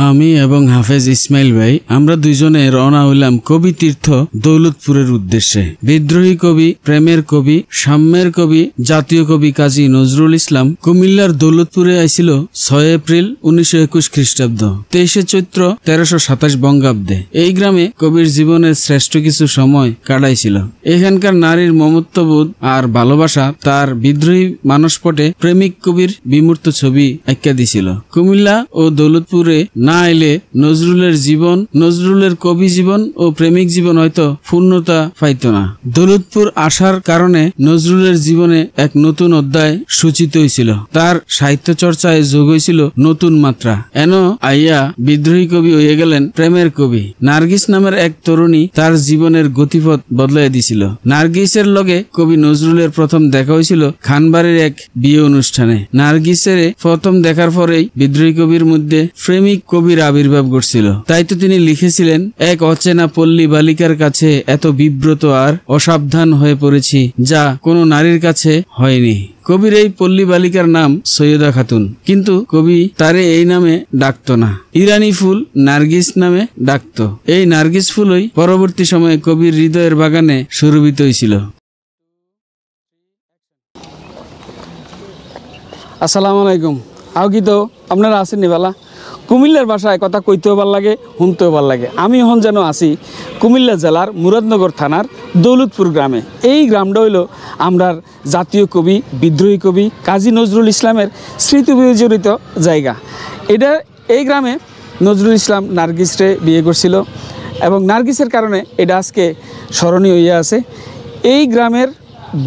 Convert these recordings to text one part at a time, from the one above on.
আমি এবং হাফেজ ইসমাইল ভাই আমরা দুইজনে রওনা হইলাম কবি তীর্থ দৌলতপুরের উদ্দেশ্যে। বিদ্রোহী কবি, প্রেমের কবি, সাম্যের কবি, জাতীয় কবি কাজী নজরুল ইসলাম কুমিল্লার দৌলতপুরে আইছিল 6 এপ্রিল 1921 খ্রিস্টাব্দ, 23 চৈত্র 1327 বঙ্গাব্দে। এই গ্রামে কবির জীবনের শ্রেষ্ঠ কিছু সময় কাটাইছিল। এখানকার নারীর মমত্ববোধ আর ভালোবাসা তার বিদ্রোহী মানসপটে প্রেমিক কবির বিমূর্ত ছবি আঁকিয়া দিছিল। কুমিল্লা ও দৌলতপুরে না এলে নজরুলের জীবন, নজরুলের কবি জীবন ও প্রেমিক জীবন হয়তো পূর্ণতা পাইত না। দৌলতপুর আসার কারণে নজরুলের জীবনে এক নতুন অধ্যায় সূচিত হয়েছিল। তার সাহিত্য চর্চায় যোগ হয়েছিল নতুন মাত্রা। এন আইয়া বিদ্রোহী কবি হয়ে গেলেন প্রেমের কবি। নার্গিস নামের এক তরুণী তার জীবনের গতিপথ বদলাই দিছিল। নার্গিসের লগে কবি নজরুলের প্রথম দেখা হয়েছিল খানবাড়ির এক বিয়ে অনুষ্ঠানে। নার্গিসের প্রথম দেখার পরেই বিদ্রোহী কবির মধ্যে প্রেমিক কবির আবির্ভাব ঘটছিল। তাই তো তিনি লিখেছিলেন, এক অচেনা পল্লী বালিকার কাছে এত বিব্রত আর অসাবধান হয়ে পড়েছি যা কোনো নারীর কাছে হয়নি। কবির এই পল্লী বালিকার নাম সৈয়দা খাতুন, কিন্তু কবি তারে এই নামে ডাকত না। ইরানি ফুল নার্গিস নামে ডাকত। এই নার্গিস ফুলই পরবর্তী সময়ে কবির হৃদয়ের বাগানে সুরভিত হয়েছিল। আসসালামু আলাইকুম। আও তো আপনারা আছেন নিবালা? কুমিল্লার ভাষায় কথা কইতেও ভাল লাগে, শুনতেও ভাল লাগে। আমি এখন যেন আছি কুমিল্লা জেলার মুরাদনগর থানার দৌলতপুর গ্রামে। এই গ্রামটা হইল আমরার জাতীয় কবি, বিদ্রোহী কবি কাজী নজরুল ইসলামের স্মৃতি বিজড়িত জায়গা। এই গ্রামে নজরুল ইসলাম নার্গিসরে বিয়ে করছিল এবং নার্গিসের কারণে এটা আজকে স্মরণীয় হইয়া আছে। এই গ্রামের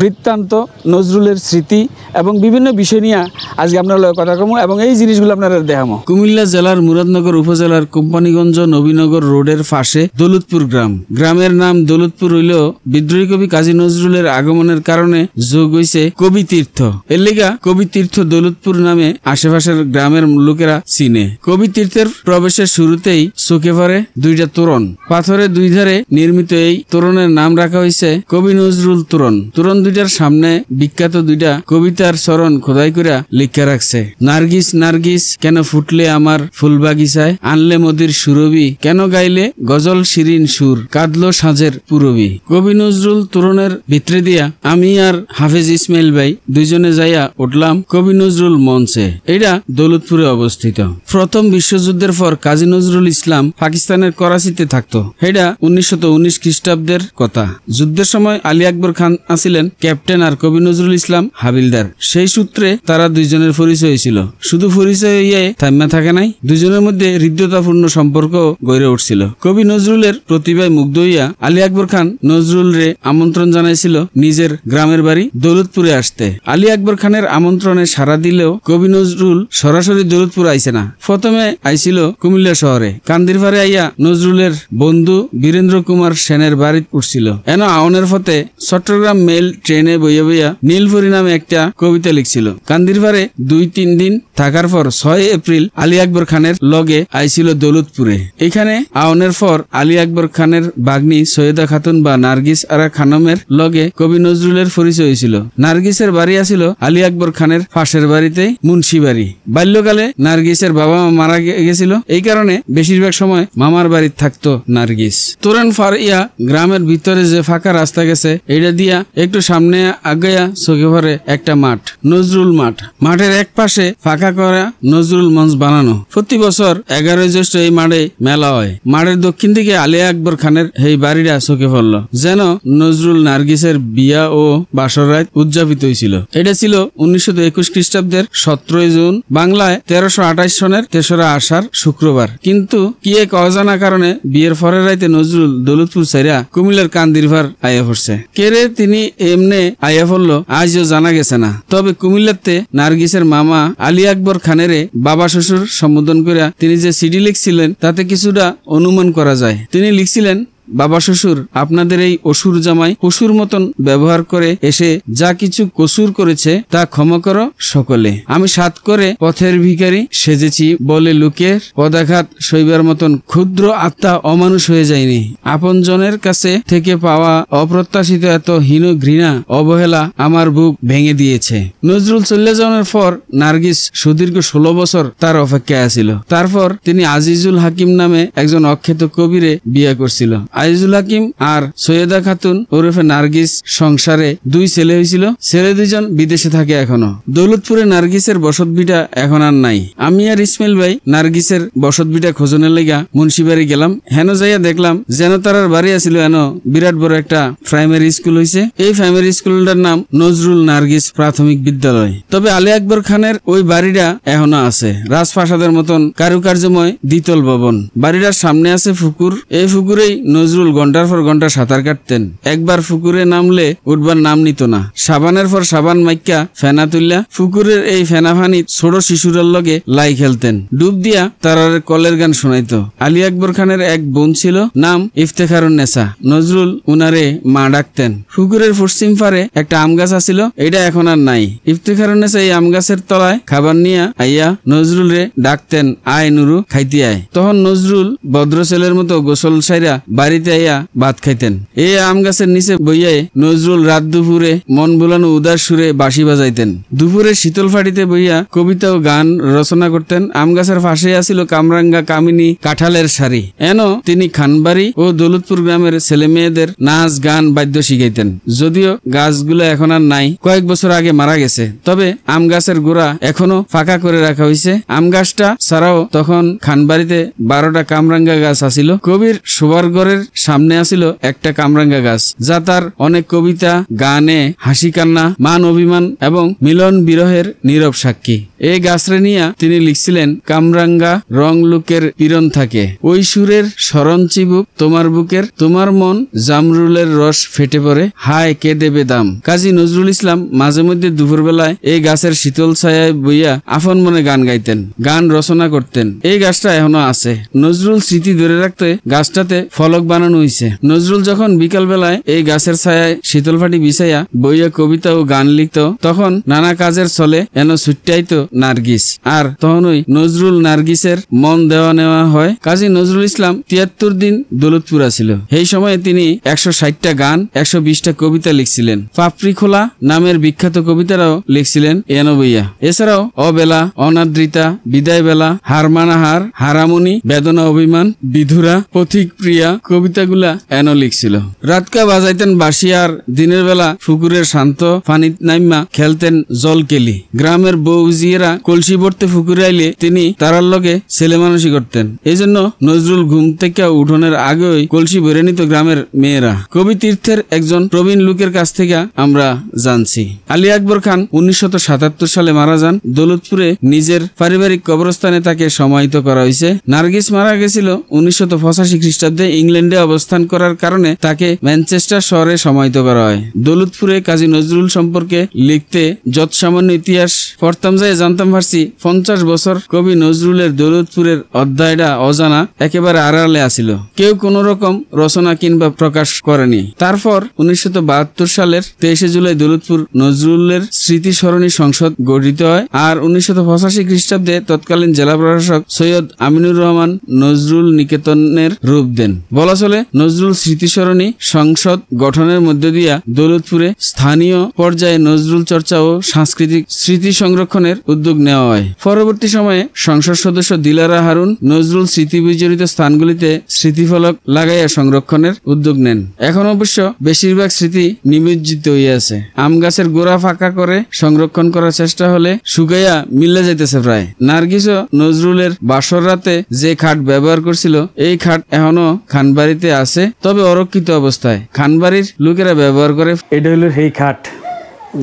বৃত্তান্ত, নজরুলের স্মৃতি এবং বিভিন্ন বিষয় নিয়ে আজকে আপনার কথা কমো এবং এই জিনিসগুলো আপনারা দেখামো। কুমিল্লা জেলার মুরাদনগর উপজেলার কোম্পানিগঞ্জ নবীনগর রোডের পাশে দৌলতপুর গ্রাম। গ্রামের নাম দৌলতপুর হইলেও বিদ্রোহী কবি কাজী নজরুলের আগমনের কারণে যোগ হইছে কবি তীর্থ। এর লেগা কবি তীর্থ দৌলতপুর নামে আশেপাশের গ্রামের লোকেরা চিনে। কবি তীর্থের প্রবেশের শুরুতেই চোখে পড়ে দুইটা তোরণ। পাথরের দুই ধারে নির্মিত এই তোরণের নাম রাখা হয়েছে কবি নজরুল তোরণ। তোরণ দুইটার সামনে বিখ্যাত দুইটা কবিতার চরণ খোদাই করে লিখে রাখছে। নার্গিস নার্গিস কেন ফুটলে আমার ফুল বাগিচায়, আনলে মদির সুরবি, কেন গাইলে গজল শিরিন সুর, কাঁদলো সাঁঝের পুরবি। কবি নজরুল তোরণের ভিতরে দিয়া আমি আর হাফেজ ইসমাইল ভাই দুইজনে যাইয়া উঠলাম কবি নজরুল মঞ্চে। এটা দৌলতপুরে অবস্থিত। প্রথম বিশ্বযুদ্ধের পর কাজী নজরুল ইসলাম পাকিস্তানের করাচিতে থাকতো। এটা 1919 খ্রিস্টাব্দের কথা। যুদ্ধের সময় আলী আকবর খান আছিলেন ক্যাপ্টেন আর কবি নজরুল ইসলাম হাবিলদার। সেই সূত্রে তারা দুইজনের পরিচয় হয়েছিল। শুধু পরিচয় হইয়ে থাম্মা থাকে নাই, দুইজনের মধ্যে হৃদ্যতাপূর্ণ সম্পর্ক গড়ে উঠছিল। কবি নজরুলের প্রতিভায় মুগ্ধ হইয়া আলী আকবর খান নজরুল রে আমন্ত্রণ জানাইছিল নিজের গ্রামের বাড়ি দৌলতপুরে আসতে। আলী আকবর খানের আমন্ত্রণে সাড়া দিলেও কবি নজরুল সরাসরি দৌলতপুর আইছে না। প্রথমে আইছিল কুমিল্লা শহরে। কান্দিরপাড়ে আইয়া নজরুলের বন্ধু বীরেন্দ্র কুমার সেনের বাড়ি উঠছিল। এন আওনের ফতে চট্টগ্রাম মেল ট্রেনে বইয়া বইয়া নীলপরি নামে একটা কবিতা লিখছিল। কান্দিরপাড়ে 2-3 দিন থাকার পর 6 এপ্রিল আলী আকবর খানের লগে আইছিল দৌলতপুরে। এখানে আওনের পর আলী আকবর খানের বাগ্নি সৈয়দা খাতুন বা নার্গিস আরা খানমের লগে কবি নজরুলের পরিচয় হয়েছিল। নার্গিসের বাড়ি আছিল আলী আকবর খানের পাশের বাড়িতে মুন্সি বাড়ি। বাল্যকালে নার্গিসের বাবা মা মারা গেছিল, এই কারণে বেশিরভাগ সময় মামার বাড়ি থাকতো নার্গিস। তোরণ ফারিয়া গ্রামের ভিতরে যে ফাঁকা রাস্তা গেছে এটা দিয়া একটু সামনে আগাইয়া চোখে পড়ে একটা মাঠ, নজরুল মাঠ। মাঠের এক পাশে ফাঁকা করা নজরুল মঞ্চ বানানো। প্রতি বছর 11 জ্যৈষ্ঠ এই মাঠে মেলা হয়। মাঠের দক্ষিণ দিকে আলী আকবর খানের এই বাড়িটা চোখে পড়ল, যেন নজরুল নার্গিসের বিয়া ও বাসর রাত উদযাপিত হয়েছিল। এটা ছিল 1921 খ্রিস্টাব্দের 17 জুন, বাংলায় 1328 সনের 3রা আষাঢ় শুক্রবার। কিন্তু কি এক অজানা কারণে বিয়ের পরের রাতে নজরুল দৌলতপুর ছাইরা কুমিল্লার কান্দিরপাড় আইয়া পড়ছে। কেরে তিনি এমনে আইয়া পড়লো আজও জানা গেছে না। তবে কুমিল্লাতে নার্গিসের মামা আলী আকবর খানেরে বাবা শ্বশুর সম্বোধন করে তিনি যে সিডি লিখছিলেন তাতে কিছুটা অনুমান করা যায়। তিনি লিখছিলেন, বাবা শ্বশুর আপনাদের এই অসুর জামাই পশুর মতন ব্যবহার করে এসে যা কিছু কসুর করেছে তা ক্ষমা করো সকলে। আমি সাত করে পথের ভিখারি সেজেছি বলে লোকের পদাঘাত সইবার মতন ক্ষুদ্র আত্মা অমানুষ হয়ে যায়নি। আপন জনের কাছে থেকে পাওয়া অপ্রত্যাশিত এত হীন ঘৃণা অবহেলা আমার বুক ভেঙে দিয়েছে। নজরুল চলে যাওয়ার পর নার্গিস সুদীর্ঘ 16 বছর তার অপেক্ষায় আছিল। তারপর তিনি আজিজুল হাকিম নামে একজন অখ্যাত কবিরে বিয়ে করছিল। আজিজুল হাকিম আর সৈয়দা খাতুন ওরফে নার্গিস সংসারে 2 ছেলে হয়েছিল। ছেলে 2জন বিদেশে থাকে এখনো। দৌলতপুরে নার্গিসের বসতভিটা এখন আর নাই। আমি আর ইসমাইল ভাই নার্গিসের বসতভিটা খোঁজনের লেগা মুন্সিবাড়ি গেলাম। হেন যাইয়া দেখলাম যেন তার বাড়ি আছিল এন বিরাট বড় একটা প্রাইমারি স্কুল হয়েছে। এই প্রাইমারি স্কুলটার নাম নজরুল নার্গিস প্রাথমিক বিদ্যালয়। তবে আলী আকবর খানের ওই বাড়িটা এখনো আছে, রাজপ্রাসাদের মতন কারুকার্যময় দ্বিতল ভবন। বাড়িটার সামনে আছে পুকুর। এই পুকুরেই নজরুল ঘন্টার পর ঘন্টা সাঁতার কাটতেন। একবার পুকুরে নামলে উঠবার নাম নিত না। সাবানের পর সাবান মাইক্কা ফেনা তুললা পুকুরের এই ফেনা ফানি ছোট শিশুরার লগে লাই খেলতেন। ডুব দিয়া তারার কলের গান শোনাইতো। আলী আকবর খানের এক বোন ছিল, নাম ইফতেখারুন্নেসা। নজরুল উনারে মা ডাকতেন। পুকুরের পশ্চিম পারে একটা আম গাছ আছিল, এটা এখন আর নাই। ইফতেখারুন্নেসা এই আম গাছের তলায় খাবার নিয়া আইয়া নজরুল রে ডাকতেন, আয় নুরু খাইতে আয়। তখন নজরুল ভদ্র ছেলের মতো গোসল সাইরা বাড়িতে আইয়া ভাত খাইতেন। এই আম গাছের নিচে বইয়ায় নজরুল রাত দুপুরে মন ভুলানো উদার সুরে বাঁশি বাজাইতেন। দুপুরে শীতল ফাটিতে বইয়া কবিতা ও গান রচনা করতেন। আম গাছের পাশে আছিল কামরাঙ্গা কামিনী কাঁঠালের সারি। এন তিনি খানবাড়ি ও দৌলতপুর গ্রামের ছেলে মেয়েদের নাচ গান বাদ্য শিখাইতেন। যদিও গাছগুলো এখন আর নাই, কয়েক বছর আগে মারা গেছে। তবে আম গাছের গোড়া এখনো ফাঁকা করে রাখা হয়েছে। আম গাছটা ছাড়াও তখন খানবাড়িতে 12টা কামরাঙ্গা গাছ আছিল। কবির শোবার ঘরের সামনে আছিল একটা কামরাঙ্গা গাছ, যা তার অনেক কবিতা, গানে, হাসি কান্না, মান অভিমান এবং মিলন বিরহের নীরব সাক্ষী। এই গাছরে নিয়া তিনি লিখছিলেন, কামরাঙ্গা রং লোকের পীড়ন থাকে, ওই সুরের স্মরণ চিবুক তোমার বুকের, তোমার মন জামরুলের রস ফেটে পড়ে, হায় কে দেবে দাম। কাজী নজরুল ইসলাম মাঝে মধ্যে দুপুরবেলায় এই গাছের শীতল ছায়ায় বইয়া আপন মনে গান গাইতেন, গান রচনা করতেন। এই গাছটা এখনো আছে। নজরুল স্মৃতি ধরে রাখতে গাছটাতে ফলক বানানো হয়েছে। নজরুল যখন বিকাল বেলায় এই গাছের ছায়ায় শীতল ফাটি বিছাইয়া বইয়া কবিতা ও গান লিখত, তখন নানা কাজের চলে এন ছুট্টাইতো নার্গিস। আর তখনই নজরুল নার্গিসের মন দেওয়া নেওয়া হয়। কাজী নজরুল ইসলাম 73 দিন দৌলতপুর আছিল। এই সময়ে তিনি 160টা গান, 120টা কবিতা লিখছিলেন। পাপড়ি খোলা নামের বিখ্যাত কবিতারাও লিখছিলেন এন বইয়া। এছাড়াও অবেলা, অনাদ্রিতা, বিদায় বেলা, হারমানাহার, হারামনি, বেদনা অভিমান, বিধুরা, পথিক প্রিয়া কবিতাগুলা এন লিখছিল। রাতকা বাজাইতেন বাঁশি আর দিনের বেলা পুকুরের শান্ত পানিত নাইমা খেলতেন জলকেলি। গ্রামের বউজিয়েরা কলসি ভরতে পুকুরে আইলে তিনি তারার লগে ছেলে মানুষই করতেন। এই জন্য নজরুল ঘুম থেকে উঠোনের আগেই কলসি ভরে নিত গ্রামের মেয়েরা। কবি তীর্থের একজন প্রবীণ লোকের কাছ থেকে আমরা জানছি। আলী আকবর খান 1977 সালে মারা যান। দৌলতপুরে নিজের পারিবারিক কবরস্থানে তাকে সমাহিত করা হয়েছে। নার্গিস মারা গেছিল 1985 খ্রিস্টাব্দে। ইংল্যান্ডে অবস্থান করার কারণে তাকে ম্যানচেস্টার শহরে সমাহিত করা হয়। দৌলতপুরে কাজী নজরুল সম্পর্কে লিখতে যত সামান্য ইতিহাস পড়তাম যায় জানতাম পারছি 50 বছর কবি নজরুলের দৌলতপুরের অধ্যায়টা অজানা, একেবারে আড়ালে আসিল। কেউ কোন রকম রচনা কিংবা প্রকাশ করেনি। তারপর 1972 সালের 23 জুলাই দৌলতপুর নজরুলের স্মৃতি স্মরণী সংসদ গঠিত হয়। আর 1985 খ্রিস্টাব্দে তৎকালীন জেলা প্রশাসক সৈয়দ আমিনুর রহমান নজরুল নিকেতনের রূপ দেন। বলা চলে নজরুল স্মৃতি স্মরণী সংসদ গঠনের মধ্য দিয়া দৌলতপুরে স্থানীয় পর্যায়ে নজরুল চর্চা ও সাংস্কৃতিক স্মৃতি সংরক্ষণের উদ্যোগ নেওয়া হয়। পরবর্তী সময়ে সংসদ সদস্য দিলারা হারুন নজরুল স্মৃতি বিজড়িত স্থানগুলিতে স্মৃতিফলক লাগাইয়া সংরক্ষণের উদ্যোগ নেন। এখন অবশ্য বেশিরভাগ স্মৃতি নিমজ্জিত হইয়াছে। আম গাছের গোড়া ফাঁকা করে সংরক্ষণ করার চেষ্টা হলে শুকাইয়া মিলে যাইতেছে প্রায়। নার্গিস ও নজরুলের বাসর রাতে যে খাট ব্যবহার করছিল, এই খাট এখনো খানবাড়িতে আছে, তবে অরক্ষিত অবস্থায়। খানবাড়ির লোকেরা ব্যবহার করে। এটা হলো সেই খাট,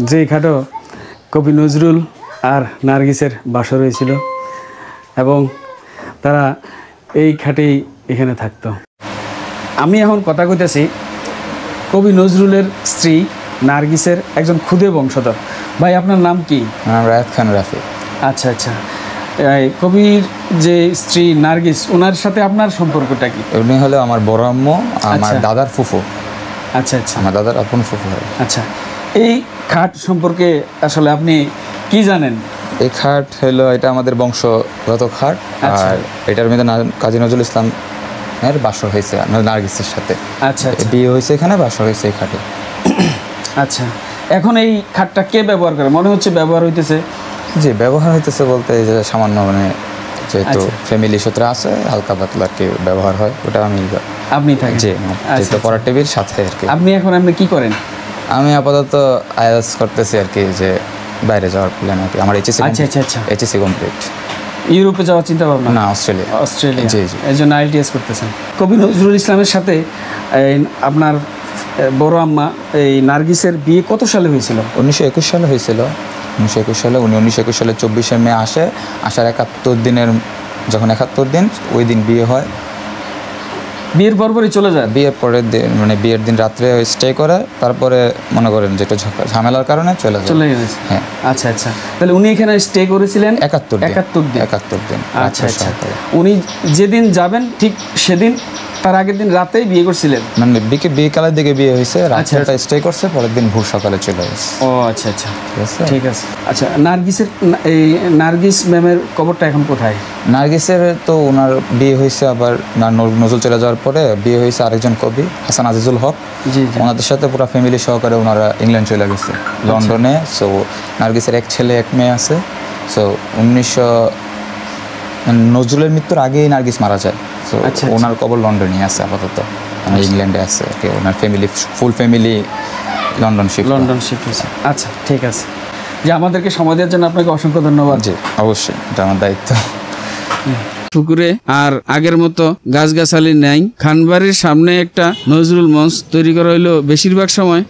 যে খাটও কবি নজরুল আর নার্গিসের বাসর হয়েছিল এবং তারা এই খাটেই এখানে থাকতো। আমি এখন কথা কইতেছি কবি নজরুলের স্ত্রী নার্গিসের একজন ক্ষুদে বংশধর। ভাই আপনার নাম কি? রায়ত খান রাফি। আচ্ছা আচ্ছা, কবির যে স্ত্রী নার্গিস, ওনার সাথে আপনার সম্পর্কটা কি? উনি হলো আমার বড় আম্মু, আমার দাদার ফুফু। আচ্ছা আচ্ছা, আমার দাদার আপন ফুফু হয়। আচ্ছা, এই খাট সম্পর্কে আসলে আপনি কি জানেন? এই খাট হলো এটা আমাদের বংশগত খাট। আর এটার মধ্যে কাজী নজরুল ইসলামের বাসর হয়েছে নার্গিসের সাথে। আচ্ছা, বিয়ে হয়েছে এখানে, বাসর হয়েছে এই খাটে। আচ্ছা, এখন এই খাটটা কে ব্যবহার করে? মনে হচ্ছে ব্যবহার হইতেছে। জি, ব্যবহার হইতেছে বলতে এই যে সামান্য মানে যেহেতু ফ্যামিলি সূত্রে আছে হালকা পাতলা আর কি ব্যবহার হয়, ওটা আপনি থাকেন? জি, যেহেতু পড়ার টেবিল সাথে আর কি। আপনি কি করেন? আমি আপাতত আইএলটিএস করতেছি আর কি, যে বাইরে যাওয়ার প্ল্যান আর কি। আমার এইচএসসি কমপ্লিট। ইউরোপে যাওয়ার চিন্তা ভাবনা? না, অস্ট্রেলিয়া। জি জি, এই জন্য আইএলটিএস করতেছেন। কবি নজরুল ইসলামের সাথে আপনার বড় আম্মা এই নার্গিসের বিয়ে কত সালে হয়েছিল? 1921 সালে হয়েছিল। 1921 সালে উনি 1921 সালে 24শে মে আসার 71 দিনের, যখন 71 দিন ওই দিন বিয়ে হয়। বিয়ের পরপরই চলে যায়? বিয়ের পরের দিন মানে বিয়ের দিন রাত্রে স্টে করে, তারপরে মনে করেন যে একটু ঝামেলার কারণে চলে গেছে। হ্যাঁ, আচ্ছা আচ্ছা, তাহলে উনি এখানে স্টে করেছিলেন 71 দিন। আচ্ছা আচ্ছা, উনি যেদিন যাবেন ঠিক সেদিন তার আগের দিন রাতেই বিয়ে করছিলেন? মানে বিকালের দিকে বিয়ে হয়েছে, রাত্রেটা স্টে করছে, পরের দিন ভোর সকালে চলে গেছে। ও আচ্ছা আচ্ছা, ঠিক আছে। আচ্ছা, নার্গিস ম্যামের কবরটা এখন কোথায়? নার্গিসের তো ওনার বিয়ে হয়েছে, আবার নজরুল চলে যাওয়ার পরে বিয়ে হয়েছে আরেকজন কবি হাসান আজিজুল হক। ওনাদের সাথে পুরো ফ্যামিলি সহকারে ওনারা ইংল্যান্ড চলে গেছে, লন্ডনে। সো নার্গিসের এক ছেলে এক মেয়ে আছে। সো নজরুলের মৃত্যুর আগেই নার্গিস মারা যায়। তো ওনার কবর লন্ডনে আছে আপাতত, ইংল্যান্ডে আছে। ওনার ফুল ফ্যামিলি লন্ডন শিফট হয়েছে। আচ্ছা, ঠিক আছে। যে আমাদেরকে সময় দেওয়ার জন্য আপনাকে অসংখ্য ধন্যবাদ। জি, অবশ্যই, এটা আমার দায়িত্ব। পুকুরে আর আগের মতো গাছগাছালি নাই। খানবাড়ির সামনে একটা নজরুল মঞ্চ তৈরি করা হইলো। বেশিরভাগ সময়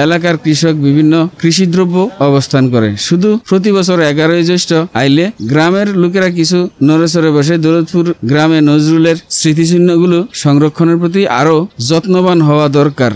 এলাকার কৃষক বিভিন্ন কৃষিদ্রব্য অবস্থান করে। শুধু প্রতি বছর 11ই জ্যৈষ্ঠ আইলে গ্রামের লোকেরা কিছু নড়েচড়ে বসে দৌলতপুর গ্রামে নজরুলের স্মৃতিচিহ্নগুলো সংরক্ষণের প্রতি আরো যত্নবান হওয়া দরকার।